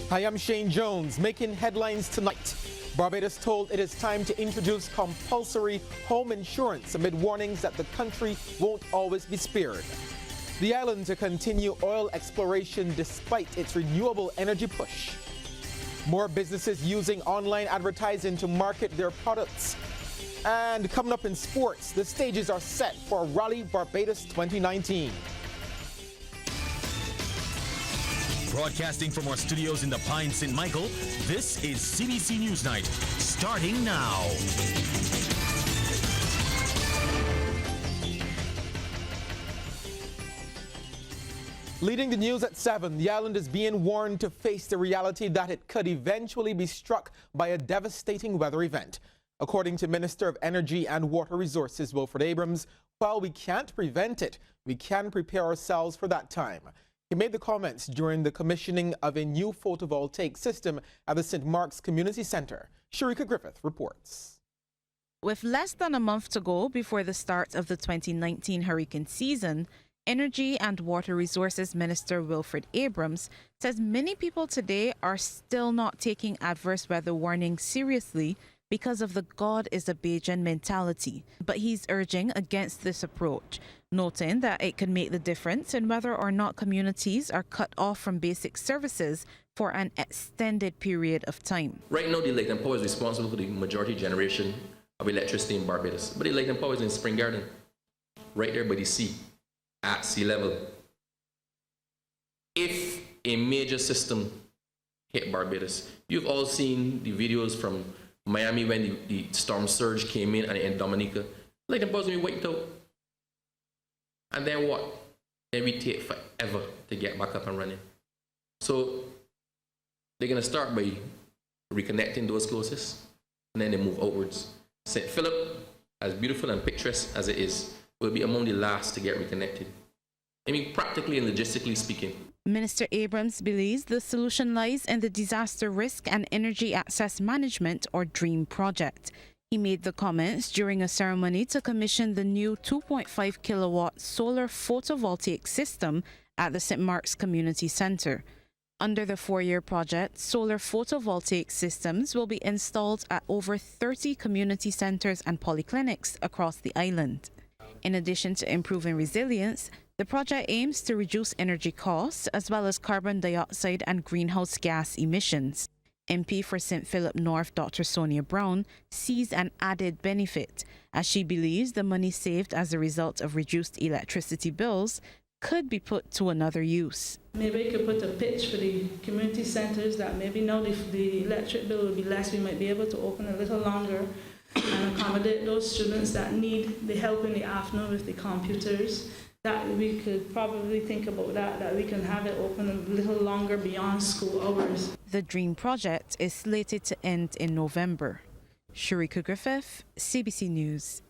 Hi, I'm Shane Jones. Making headlines tonight. Barbados told it is time to introduce compulsory home insurance amid warnings that the country won't always be spared. The island to continue oil exploration despite its renewable energy push. More businesses using online advertising to market their products. And coming up in sports, the stages are set for Rally Barbados 2019. Broadcasting from our studios in the Pine St. Michael, this is CBC News Night, starting now. Leading the news at 7, the island is being warned to face the reality that it could eventually be struck by a devastating weather event. According to Minister of Energy and Water Resources Wilfred Abrams, while we can't prevent it, we can prepare ourselves for that time. He made the comments during the commissioning of a new photovoltaic system at the St. Mark's Community Center. Sharika Griffith reports. With less than a month to go before the start of the 2019 hurricane season, Energy and Water Resources Minister Wilfred Abrams says many people today are still not taking adverse weather warnings seriously because of the God is a Bajan mentality. But he's urging against this approach, noting that it could make the difference in whether or not communities are cut off from basic services for an extended period of time. Right now, the Light and Power is responsible for the majority generation of electricity in Barbados. But the Light and Power is in Spring Garden, right there by the sea, at sea level. If a major system hit Barbados, you've all seen the videos from Miami when the storm surge came in and in Dominica, Light and Power is going to be wiped out. And then what? Then we take forever to get back up and running. So they're going to start by reconnecting those closest, and then they move outwards. St. Philip, as beautiful and picturesque as it is, will be among the last to get reconnected. I mean, practically and logistically speaking. Minister Abrams believes the solution lies in the Disaster Risk and Energy Access Management, or DREAM project. He made the comments during a ceremony to commission the new 2.5 kilowatt solar photovoltaic system at the St. Mark's Community Center. Under the 4-year project, solar photovoltaic systems will be installed at over 30 community centers and polyclinics across the island. In addition to improving resilience, the project aims to reduce energy costs as well as carbon dioxide and greenhouse gas emissions. MP for St. Philip North, Dr. Sonia Brown, sees an added benefit, as she believes the money saved as a result of reduced electricity bills could be put to another use. Maybe we could put a pitch for the community centres that maybe now the electric bill will be less, we might be able to open a little longer and accommodate those students that need the help in the afternoon with the computers. That we could probably think about that we can have it open a little longer beyond school hours. The DREAM project is slated to end in November. Sharika Griffith, CBC News.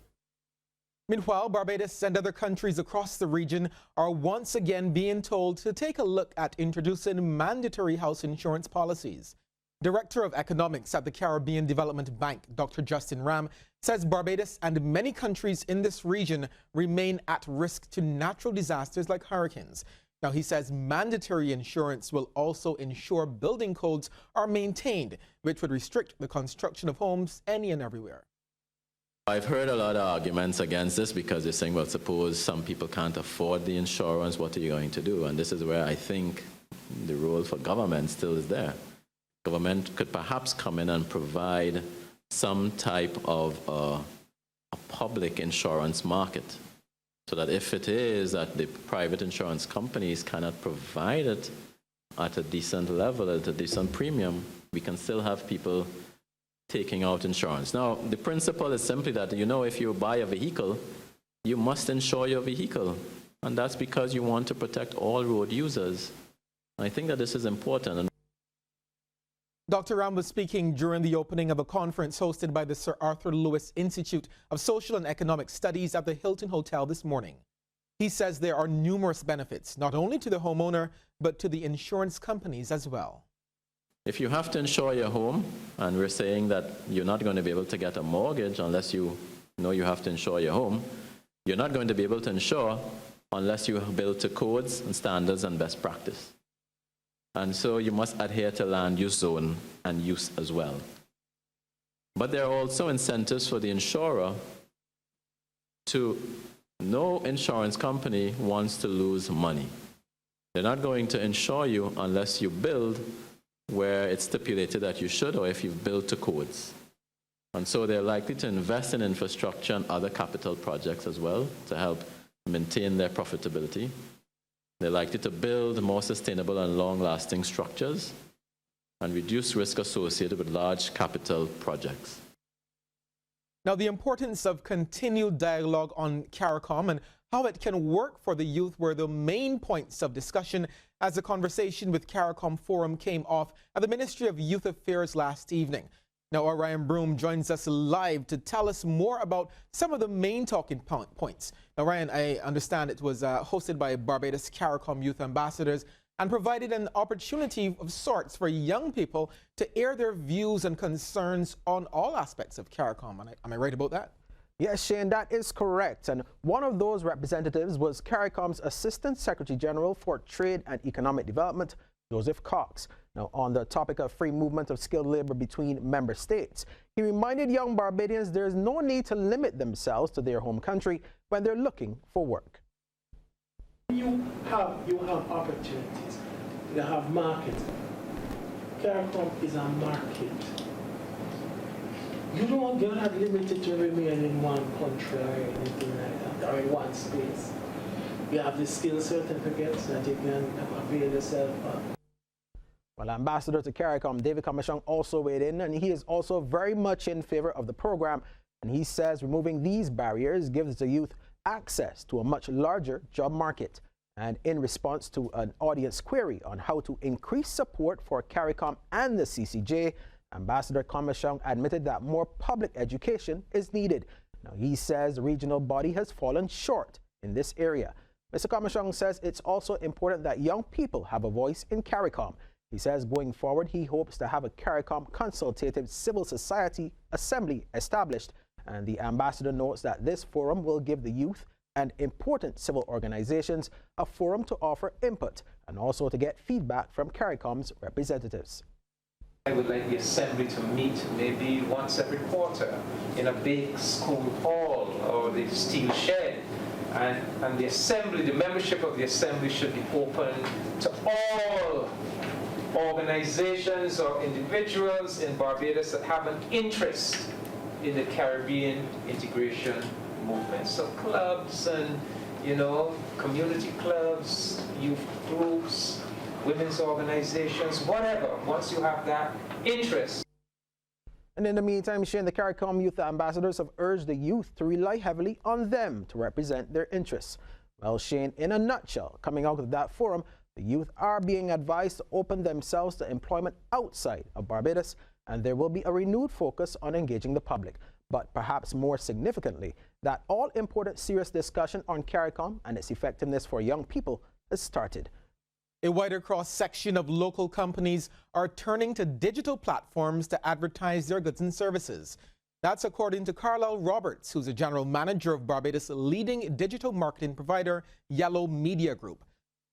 Meanwhile, Barbados and other countries across the region are once again being told to take a look at introducing mandatory house insurance policies. Director of Economics at the Caribbean Development Bank, Dr. Justin Ram, says Barbados and many countries in this region remain at risk to natural disasters like hurricanes. Now, he says mandatory insurance will also ensure building codes are maintained, which would restrict the construction of homes any and everywhere. I've heard a lot of arguments against this because they're saying, well, suppose some people can't afford the insurance, what are you going to do? And this is where I think the role for government still is there. Government could perhaps come in and provide some type of a public insurance market, so that if it is that the private insurance companies cannot provide it at a decent level, at a decent premium, we can still have people taking out insurance. Now, the principle is simply that, if you buy a vehicle, you must insure your vehicle, and that's because you want to protect all road users. I think that this is important. Dr. Ram was speaking during the opening of a conference hosted by the Sir Arthur Lewis Institute of Social and Economic Studies at the Hilton Hotel this morning. He says there are numerous benefits, not only to the homeowner, but to the insurance companies as well. If you have to insure your home, and we're saying that you're not going to be able to get a mortgage unless you know you have to insure your home, you're not going to be able to insure unless you build to codes and standards and best practice. And so you must adhere to land use zone and use as well. But there are also incentives for the insurer to, no insurance company wants to lose money. They're not going to insure you unless you build where it's stipulated that you should, or if you've built to codes. And so they're likely to invest in infrastructure and other capital projects as well to help maintain their profitability. They're likely to build more sustainable and long-lasting structures and reduce risk associated with large capital projects. Now, the importance of continued dialogue on CARICOM and how it can work for the youth were the main points of discussion as the conversation with CARICOM Forum came off at the Ministry of Youth Affairs last evening. Now, Ryan Broom joins us live to tell us more about some of the main talking points. Now, Ryan, I understand it was hosted by Barbados CARICOM youth ambassadors and provided an opportunity of sorts for young people to air their views and concerns on all aspects of CARICOM. Am I right about that? Yes, Shane, that is correct. And one of those representatives was CARICOM's Assistant Secretary General for Trade and Economic Development, Joseph Cox. Now, on the topic of free movement of skilled labor between member states, he reminded young Barbadians there is no need to limit themselves to their home country when they're looking for work. You have opportunities. You have market. CARICOM is a market. You're not limited to remain in one country or anything like that, or in one space. You have the skill certificates that you can avail yourself of. Well, Ambassador to CARICOM, David Kamashong, also weighed in, and he is also very much in favor of the program. And he says removing these barriers gives the youth access to a much larger job market. And in response to an audience query on how to increase support for CARICOM and the CCJ, Ambassador Kamashong admitted that more public education is needed. Now, he says the regional body has fallen short in this area. Mr. Kamashong says it's also important that young people have a voice in CARICOM. He says going forward, he hopes to have a CARICOM consultative civil society assembly established. And the ambassador notes that this forum will give the youth and important civil organizations a forum to offer input and also to get feedback from CARICOM's representatives. I would like the assembly to meet maybe once every quarter in a big school hall or the steel shed. And the assembly, the membership of the assembly should be open to all organizations or individuals in Barbados that have an interest in the Caribbean integration movement. So clubs and, community clubs, youth groups, women's organizations, whatever, once you have that interest. And in the meantime, Shane, the CARICOM youth ambassadors have urged the youth to rely heavily on them to represent their interests. Well, Shane, in a nutshell, coming out of that forum, the youth are being advised to open themselves to employment outside of Barbados, and there will be a renewed focus on engaging the public. But perhaps more significantly, that all-important serious discussion on CARICOM and its effectiveness for young people has started. A wider cross-section of local companies are turning to digital platforms to advertise their goods and services. That's according to Carlisle Roberts, who's a general manager of Barbados' leading digital marketing provider, Yellow Media Group.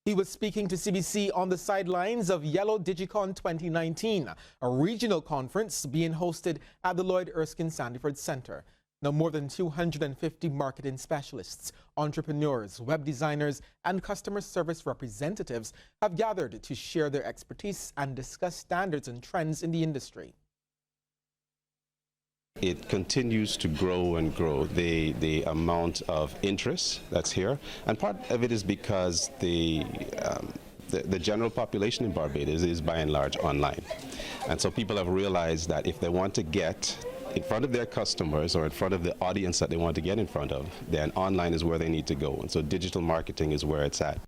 He was speaking to CBC on the sidelines of Yellow DigiCon 2019, a regional conference being hosted at the Lloyd Erskine Sandyford Center. Now, more than 250 marketing specialists, entrepreneurs, web designers, and customer service representatives have gathered to share their expertise and discuss standards and trends in the industry. It continues to grow and grow, the amount of interest that's here, and part of it is because the general population in Barbados is by and large online, and so people have realized that if they want to get in front of their customers or in front of the audience that they want to get in front of, then online is where they need to go, and so digital marketing is where it's at.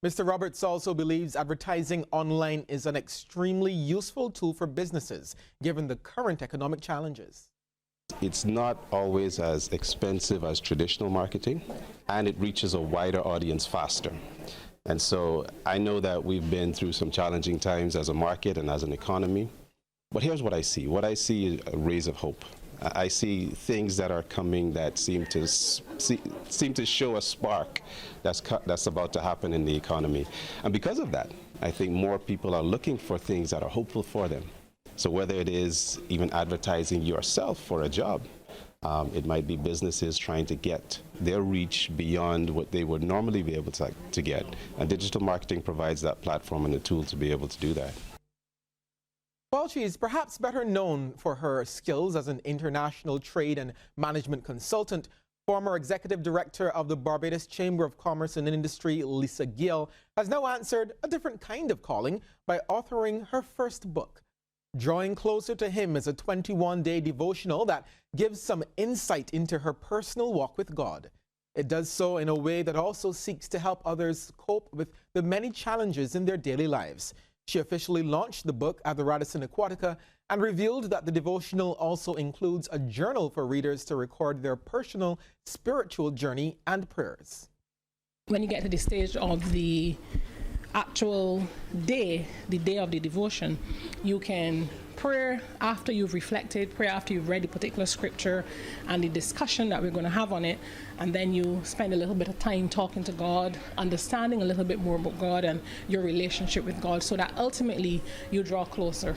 Mr. Roberts also believes advertising online is an extremely useful tool for businesses, given the current economic challenges. It's not always as expensive as traditional marketing, and it reaches a wider audience faster. And so I know that we've been through some challenging times as a market and as an economy, but here's what I see. What I see is a rays of hope. I see things that are coming that seem to show a spark that's about to happen in the economy. And because of that, I think more people are looking for things that are hopeful for them. So whether it is even advertising yourself for a job, it might be businesses trying to get their reach beyond what they would normally be able to get. And digital marketing provides that platform and the tool to be able to do that. While she is perhaps better known for her skills as an international trade and management consultant, former executive director of the Barbados Chamber of Commerce and Industry, Lisa Gill, has now answered a different kind of calling by authoring her first book. Drawing Closer to Him is a 21-day devotional that gives some insight into her personal walk with God. It does so in a way that also seeks to help others cope with the many challenges in their daily lives. She officially launched the book at the Radisson Aquatica and revealed that the devotional also includes a journal for readers to record their personal spiritual journey and prayers. When you get to the stage of the actual day, the day of the devotion, you can pray after you've reflected, pray after you've read the particular scripture and the discussion that we're going to have on it, and then you spend a little bit of time talking to God, understanding a little bit more about God and your relationship with God, so that ultimately you draw closer.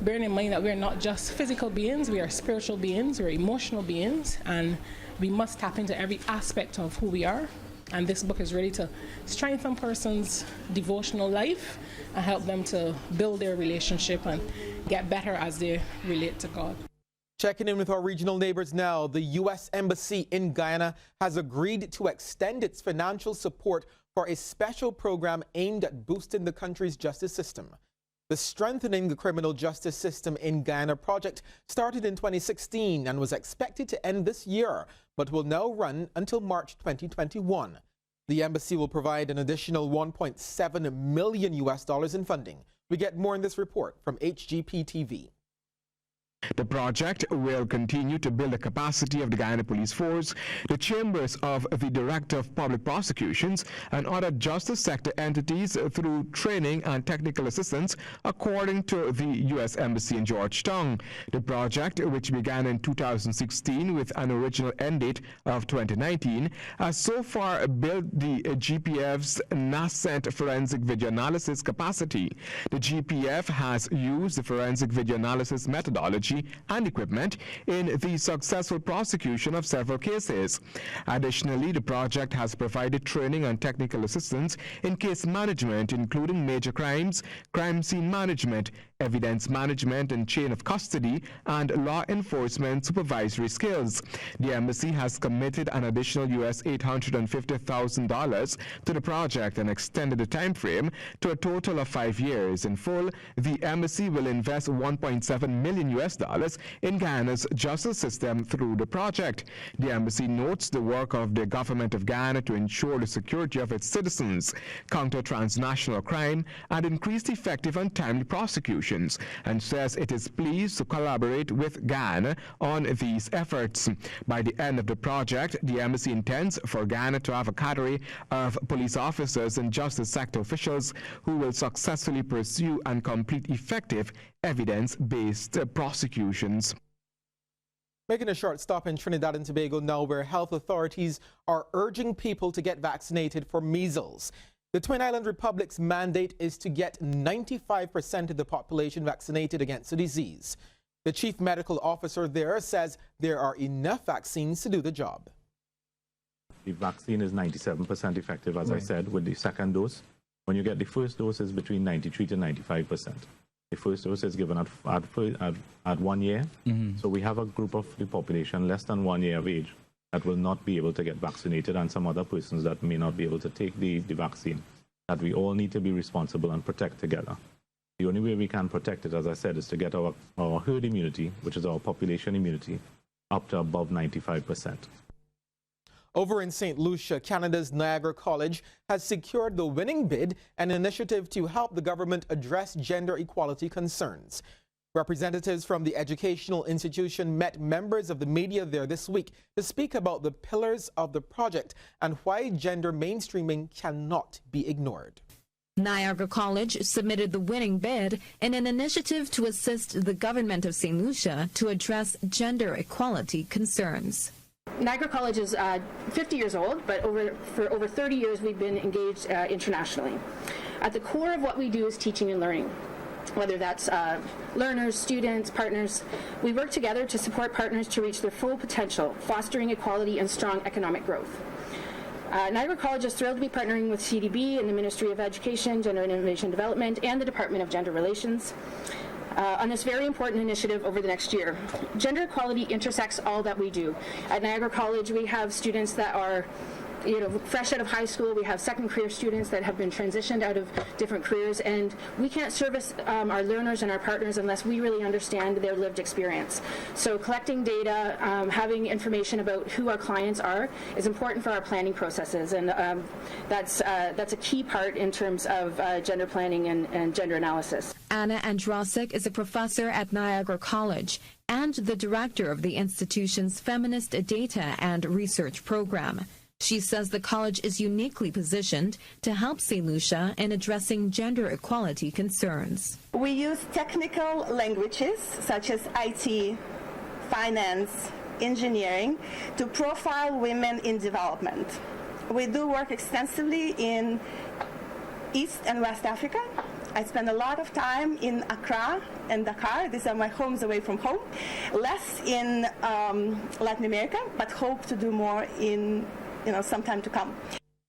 Bearing in mind that we're not just physical beings, we are spiritual beings, we're emotional beings, and we must tap into every aspect of who we are. And this book is ready to strengthen a person's devotional life and help them to build their relationship and get better as they relate to God. Checking in with our regional neighbors now, the U.S. Embassy in Guyana has agreed to extend its financial support for a special program aimed at boosting the country's justice system. The Strengthening the Criminal Justice System in Guyana project started in 2016 and was expected to end this year, but will now run until March 2021. The embassy will provide an additional $1.7 million in funding. We get more in this report from HGP TV. The project will continue to build the capacity of the Guyana Police Force, the chambers of the Director of Public Prosecutions, and other justice sector entities through training and technical assistance, according to the U.S. Embassy in Georgetown. The project, which began in 2016 with an original end date of 2019, has so far built the GPF's nascent forensic video analysis capacity. The GPF has used the forensic video analysis methodology and equipment in the successful prosecution of several cases. Additionally, the project has provided training and technical assistance in case management, including major crimes, crime scene management, evidence management and chain of custody, and law enforcement supervisory skills. The embassy has committed an additional $850,000 to the project and extended the time frame to a total of 5 years. In full, the embassy will invest $1.7 million in Guyana's justice system through the project. The embassy notes the work of the government of Guyana to ensure the security of its citizens, counter transnational crime, and increase effective and timely prosecutions, and says it is pleased to collaborate with Guyana on these efforts. By the end of the project, the embassy intends for Guyana to have a cadre of police officers and justice sector officials who will successfully pursue and complete effective evidence-based prosecutions. Making a short stop in Trinidad and Tobago now, where health authorities are urging people to get vaccinated for measles. The Twin Island Republic's mandate is to get 95% of the population vaccinated against the disease. The chief medical officer there says there are enough vaccines to do the job. The vaccine is 97% effective, as I said, with the second dose. When you get the first dose, it's between 93 to 95%. The first dose is given at 1 year. So we have a group of the population less than 1 year of age that will not be able to get vaccinated, and some other persons that may not be able to take the vaccine, that we all need to be responsible and protect together. The only way we can protect it, as I said, is to get our herd immunity, which is our population immunity, up to above 95%. Over in St. Lucia, Canada's Niagara College has secured the winning bid, an initiative to help the government address gender equality concerns. Representatives from the educational institution met members of the media there this week to speak about the pillars of the project and why gender mainstreaming cannot be ignored. Niagara College submitted the winning bid in an initiative to assist the government of St. Lucia to address gender equality concerns. Niagara College is 50 years old, but for over 30 years we've been engaged internationally. At the core of what we do is teaching and learning. Whether that's learners, students, partners, we work together to support partners to reach their full potential, fostering equality and strong economic growth. Niagara College is thrilled to be partnering with CDB and the Ministry of Education, Gender and Innovation Development, and the Department of Gender Relations on this very important initiative over the next year. Gender equality intersects all that we do. At Niagara College, we have students that are fresh out of high school. We have second career students that have been transitioned out of different careers, and we can't service our learners and our partners unless we really understand their lived experience. So collecting data, having information about who our clients are is important for our planning processes, and that's a key part in terms of gender planning and gender analysis. Anna Androsik is a professor at Niagara College and the director of the institution's Feminist Data and Research Program. She says the college is uniquely positioned to help St. Lucia in addressing gender equality concerns. We use technical languages such as IT, finance, engineering to profile women in development. We do work extensively in East and West Africa. I spend a lot of time in Accra and Dakar. These are my homes away from home. Less in Latin America, but hope to do more in some time to come.